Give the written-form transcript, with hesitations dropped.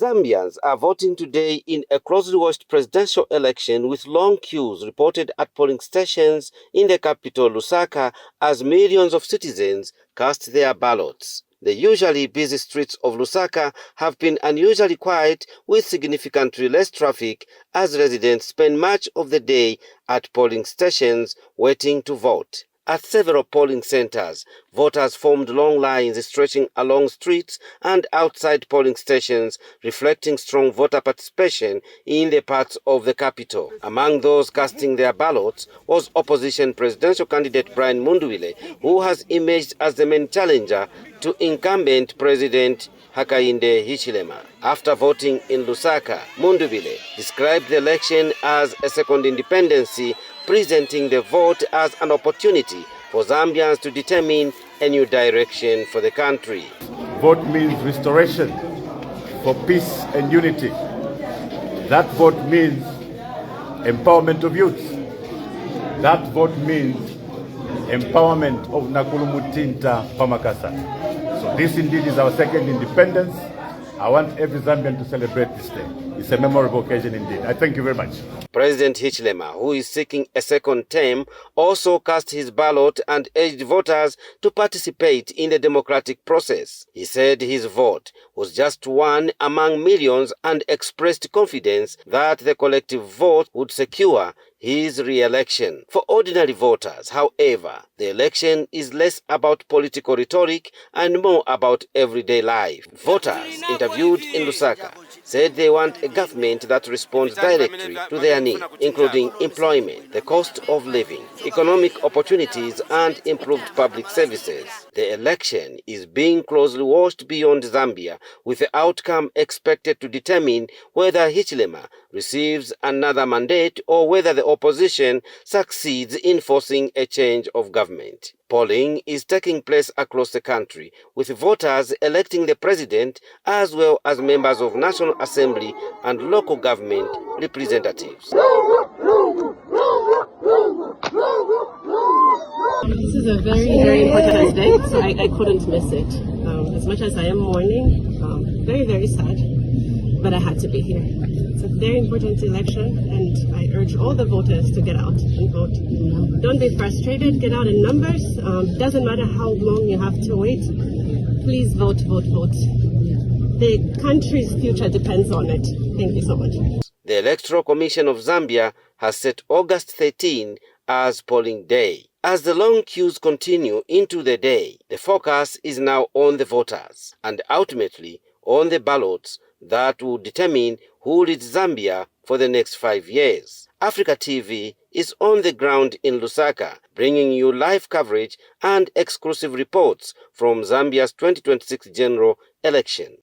Zambians are voting today in a closely watched presidential election with long queues reported at polling stations in the capital Lusaka as millions of citizens cast their ballots. The usually busy streets of Lusaka have been unusually quiet with significantly less traffic as residents spend much of the day at polling stations waiting to vote. At several polling centers, voters formed long lines stretching along streets and outside polling stations, reflecting strong voter participation in the parts of the capital. Among those casting their ballots was opposition presidential candidate Brian Mundubile, who has emerged as the main challenger to incumbent President Hakainde Hichilema. After voting in Lusaka, Mundubile described the election as a second independency, presenting the vote as an opportunity for Zambians to determine a new direction for the country. Vote means restoration for peace and unity. That vote means empowerment of youth. That vote means empowerment of Nakulumutinta Pamakasa. So this indeed is our second independence. I want every Zambian to celebrate this day. It's a memorable occasion indeed. I thank you very much. President Hichilema, who is seeking a second term, also cast his ballot and urged voters to participate in the democratic process. He said his vote was just one among millions and expressed confidence that the collective vote would secure his re-election. For ordinary voters, however, the election is less about political rhetoric and more about everyday life. Voters interviewed in Lusaka said they want a government that responds directly to their needs, including employment, the cost of living, economic opportunities, and improved public services. The election is being closely watched beyond Zambia, with the outcome expected to determine whether Hichilema receives another mandate or whether the opposition succeeds in forcing a change of government. Polling is taking place across the country, with voters electing the president as well as members of National Assembly and local government representatives. This is a very, very important day, so I couldn't miss it. As much as I am mourning, very, very sad, but I had to be here. It's a very important election, and I urge all the voters to get out and vote. Don't be frustrated, get out in numbers. Doesn't matter how long you have to wait. Please vote, vote, vote. The country's future depends on it. Thank you so much. The Electoral Commission of Zambia has set August 13 as polling day. As the long queues continue into the day, the focus is now on the voters and ultimately on the ballots that will determine who leads Zambia for the next 5 years. Africa TV is on the ground in Lusaka, bringing you live coverage and exclusive reports from Zambia's 2026 general election.